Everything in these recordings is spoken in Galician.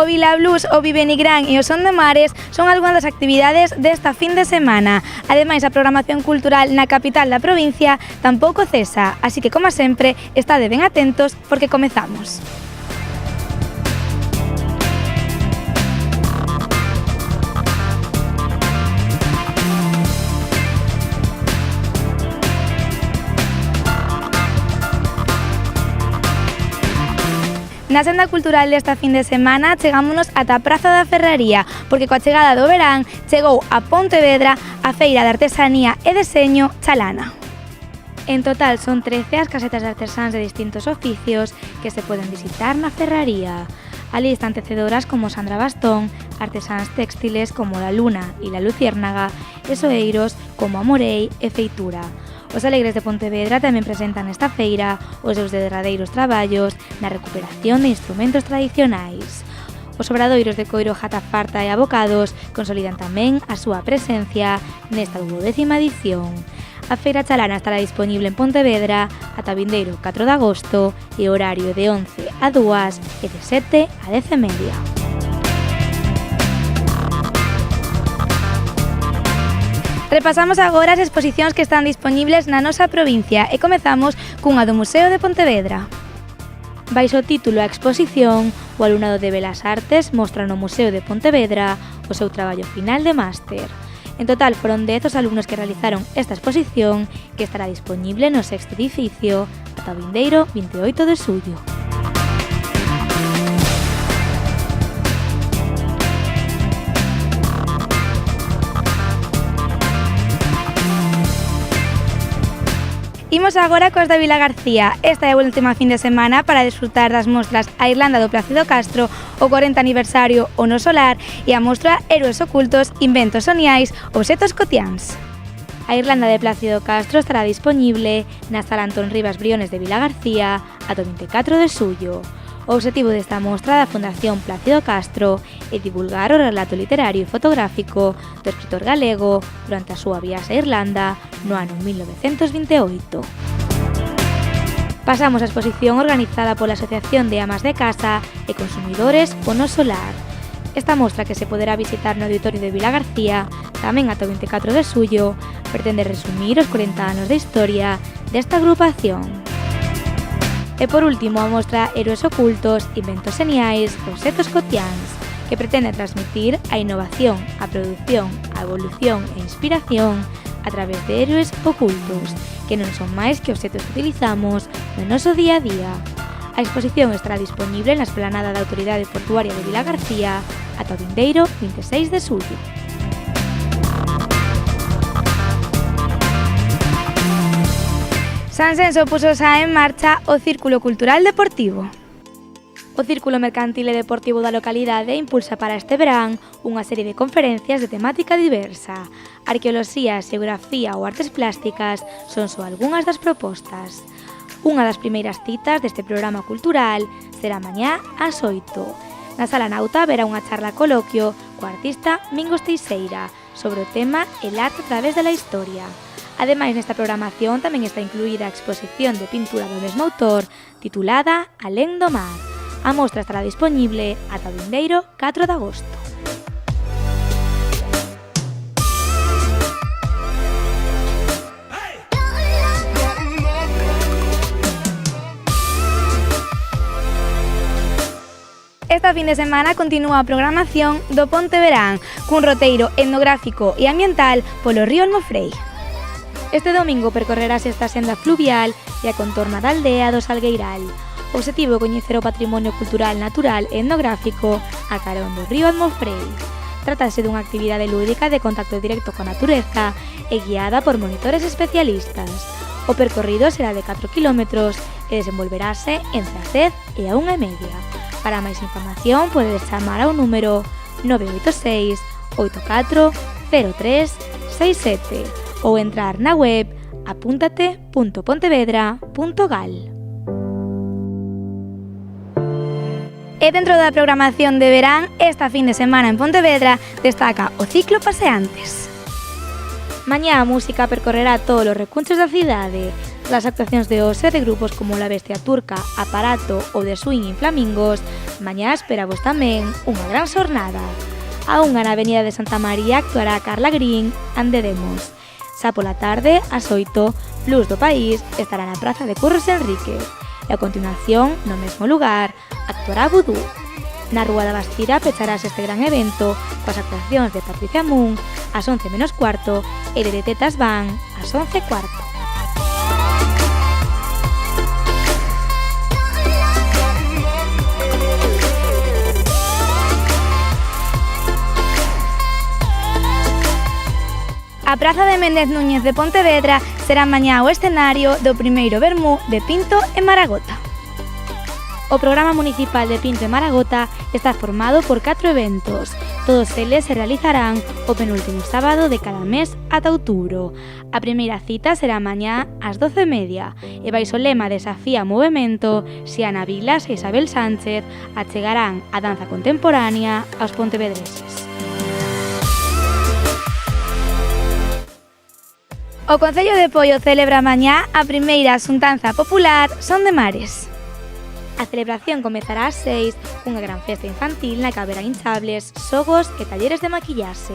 O Vila Blues, o Vive Nigrán e o Son de Mares son algunhas das actividades desta fin de semana. Ademais, a programación cultural na capital da provincia tampouco cesa, así que, como sempre, estade ben atentos porque comezamos. Na senda cultural desta fin de semana chegámonos ata a Praza da Ferraría, porque coa chegada do verán chegou a Pontevedra a Feira de Artesanía e Deseño Chalana. En total son 13 as casetas de artesáns de distintos oficios que se poden visitar na ferraría. Ali están tecedoras como Sandra Bastón, artesáns textiles como La Luna e La Luciérnaga e soeiros como Amorei e Feitura. Os alegres de Pontevedra tamén presentan nesta feira os seus derradeiros traballos na recuperación de instrumentos tradicionais. Os obradoiros de coiro Jatafarta e Abocados consolidan tamén a súa presencia nesta 12ª edición. A Feira Chalana estará disponible en Pontevedra ata vindeiro 4 de agosto e horario de 11 a 2 e de 7 a 10:30. Repasamos agora as exposicións que están dispoñibles na nosa provincia e comezamos cunha do Museo de Pontevedra. Baixo o título A exposición, o alumnado de Belas Artes mostra no Museo de Pontevedra o seu traballo final de máster. En total foron 10 os alumnos que realizaron esta exposición que estará dispoñible no 6º edificio ata o vindeiro 28 de xullo. Imos agora cos da Vilagarcía. Esta é a última fin de semana para desfrutar das mostras A Irlanda do Plácido Castro, o 40 aniversario O No Solar e a mostra Héroes Ocultos, Inventos Soniais, Obxetos Cotiáns. A Irlanda de Plácido Castro estará disponible na Sala Antón Rivas Briones de Vilagarcía ata o 24 de xullo. O obxectivo desta mostra da Fundación Plácido Castro é divulgar o relato literario e fotográfico do escritor galego durante a súa viaxe a Irlanda no ano 1928. Pasamos á exposición organizada pola Asociación de Amas de Casa e Consumidores O No Solar. Esta mostra, que se poderá visitar no Auditorio de Vilagarcía tamén ata o 24 de xullo, pretende resumir os 40 anos de historia desta agrupación. E por último, a mostra Héroes Ocultos, Inventos Seniais, Obxetos Cotiáns, que pretende transmitir a innovación, a produción, a evolución e inspiración a través de héroes ocultos, que non son máis que obxetos que utilizamos no noso día a día. A exposición estará disponible na esplanada da Autoridade Portuaria de Vilagarcía ata o vindeiro 26 de xullo. Sansenso puso xa en marcha o Círculo Cultural Deportivo. O Círculo Mercantil e Deportivo da localidade impulsa para este verán unha serie de conferencias de temática diversa. Arqueoloxía, xeografía ou artes plásticas son só algunhas das propostas. Unha das primeiras citas deste programa cultural será mañá ás 8. Na Sala Nauta haberá unha charla coloquio co artista Mingos Teixeira sobre o tema El arte a través de la historia. Ademais, nesta programación tamén está incluída a exposición de pintura do mesmo autor titulada Alén do mar. A mostra estará disponible ata o vindeiro 4 de agosto. Esta fin de semana continúa a programación do Ponteverán cun roteiro etnográfico e ambiental polo río Almofrei. Este domingo percorrerase esta senda fluvial e a contorna da aldea do Salgueiral. O obxectivo é coñecer o patrimonio cultural, natural e etnográfico a carón do río Almofrei. Trátase dunha actividade lúdica de contacto directo coa natureza e guiada por monitores especialistas. O percorrido será de 4 km e desenvolverase entre as 10 e a 1:30. Para máis información podedes chamar ao número 986 84 03 67 ou entrar na web apuntate.pontevedra.gal. E dentro da programación de verán, esta fin de semana en Pontevedra destaca o ciclo Paseantes. Mañá a música percorrerá todos os recunchos da cidade. Las actuacións de hoxe de grupos como La Bestia Turca, Aparato ou de Swinging Flamingos, mañá esperavos tamén unha gran xornada. A unha na Avenida de Santa María actuará Carla Green and the Demos. Xa pola tarde, ás 8, Blues do País estará na Praza de Curros Enríquez. E a continuación, no mesmo lugar, actuará Vudú. Na Rúa da Bastira pecharás este gran evento coas actuacións de Patricia Moon ás 11 menos cuarto e de Tetas Van ás 11 cuarto. A Praza de Méndez Núñez de Pontevedra será mañá o escenario do primeiro Vermú de Pinto e Maragota. O programa municipal de Pinto e Maragota está formado por 4 eventos. Todos eles se realizarán o penúltimo sábado de cada mes ata outubro. A primeira cita será mañá ás 12:30 e baixo o lema Desafía Movemento, Xiana Vilas e Isabel Sánchez achegarán a danza contemporánea aos pontevedreses. O Concello de Poio celebra mañá a primeira xuntanza popular Son de Mares. A celebración comezará ás 6, cunha gran festa infantil na que haberá hinchables, xogos e talleres de maquillaxe.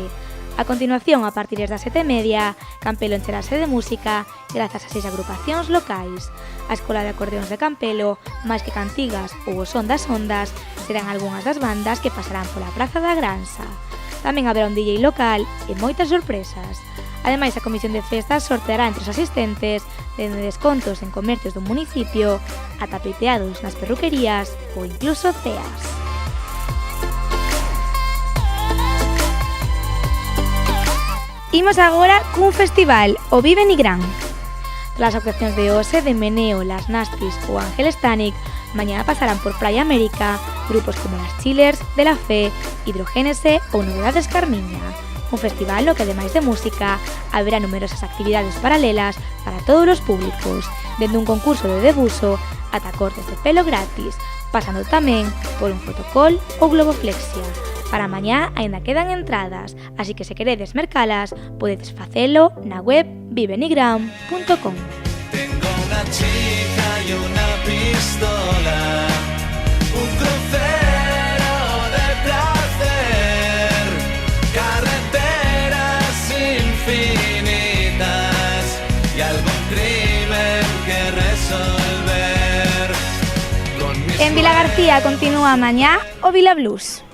A continuación, a partir das 7:30, Campelo encherase de música grazas a 6 agrupacións locais. A Escola de Acordeóns de Campelo, máis que cantigas ou o Son das Ondas, serán algunhas das bandas que pasarán pola Praza da Granxa. Tamén haberá un DJ local e moitas sorpresas. Ademais, a Comisión de Festas sorteará entre os asistentes dende descontos en comercios do municipio ata peiteados nas perruquerías ou incluso ceas. Imos agora cun festival, o Vive Nigrán. Tras as actuacións de hoxe de Meneo, Las Nastis ou Ángel Stanik, mañá pasarán por Praia América grupos como Las Chillers, De La Fe, Hidrogénese ou Novedades Carmiña. Un festival no que, ademais de música, haberá numerosas actividades paralelas para todos os públicos, dende un concurso de debuxo ata cortes de pelo gratis, pasando tamén por un fotocall ou globoflexia. Para mañá aínda quedan entradas, así que se queredes mercalas, podedes facelo na web vivenigram.com. Tengo una chica y una pistola, un crucero de placer, carreteras infinitas y algún crimen que resolver. En Vilagarcía continúa mañá o Vila Blues.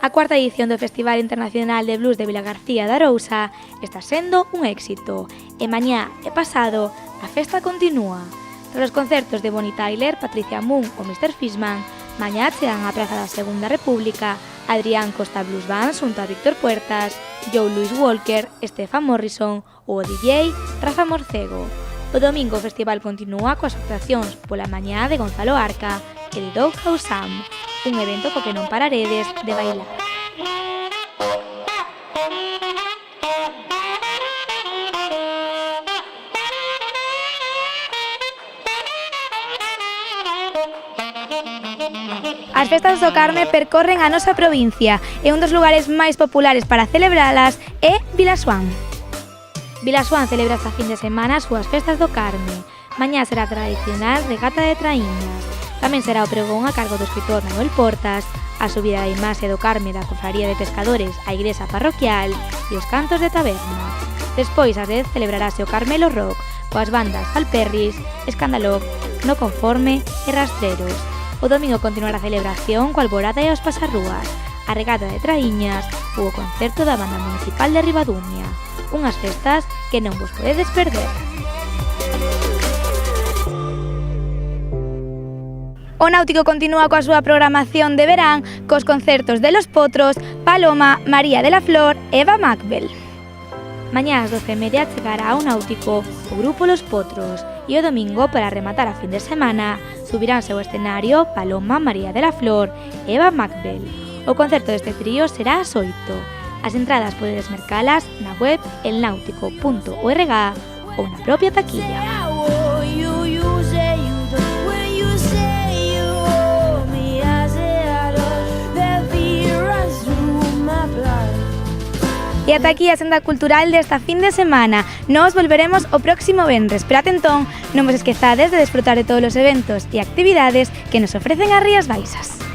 A cuarta edición do Festival Internacional de Blues de Vilagarcía de Arousa está sendo un éxito e mañá e pasado a festa continúa. Tras os concertos de Bonnie Tyler, Patricia Moon ou Mr. Fishman, mañá chegan á Praza da Segunda República Adrián Costa Blues Band xunto a Víctor Puertas, Joe Louis Walker, Stefan Morrison ou o DJ Rafa Morcego. O domingo o festival continúa coas actuacións pola mañá de Gonzalo Arca e de Doug Sam, un evento co que non pararedes de bailar. As festas do Carme percorren a nosa provincia e un dos lugares máis populares para celebralas é Vilasoán. Vilasoán celebra esta fin de semana as súas festas do Carme. Mañá será tradicional regata de traíñas. Tamén será o pregón a cargo do escritor Manuel Portas, a subida da imaxe do Carme da Cofradía de Pescadores á igrexa parroquial e os cantos de taberna. Despois, ás 10, celebrarase o Carmelo Rock, coas bandas Alperris, Escandalop, No Conforme e Rastreros. O domingo continuará a celebración coa alborada e os pasarrúas, a regata de traíñas ou o concerto da Banda Municipal de Ribadumia. Unhas festas que non vos podedes perder. O Náutico continúa coa súa programación de verán cos concertos de Los Potros, Paloma, María de la Flor e Eva Macbel. Mañá ás 12:30 chegará ao Náutico o grupo Los Potros e o domingo, para rematar a fin de semana, subiránse ao escenario Paloma, María de la Flor e Eva Macbel. O concerto deste trío será ás 8. As entradas podedes mercalas na web elnáutico.org ou na propia taquilla. E ata aquí a senda cultural desta fin de semana. Nos volveremos o próximo venres, pero atentón, non vos esquezades de desfrutar de todos os eventos e actividades que nos ofrecen as Rías Baixas.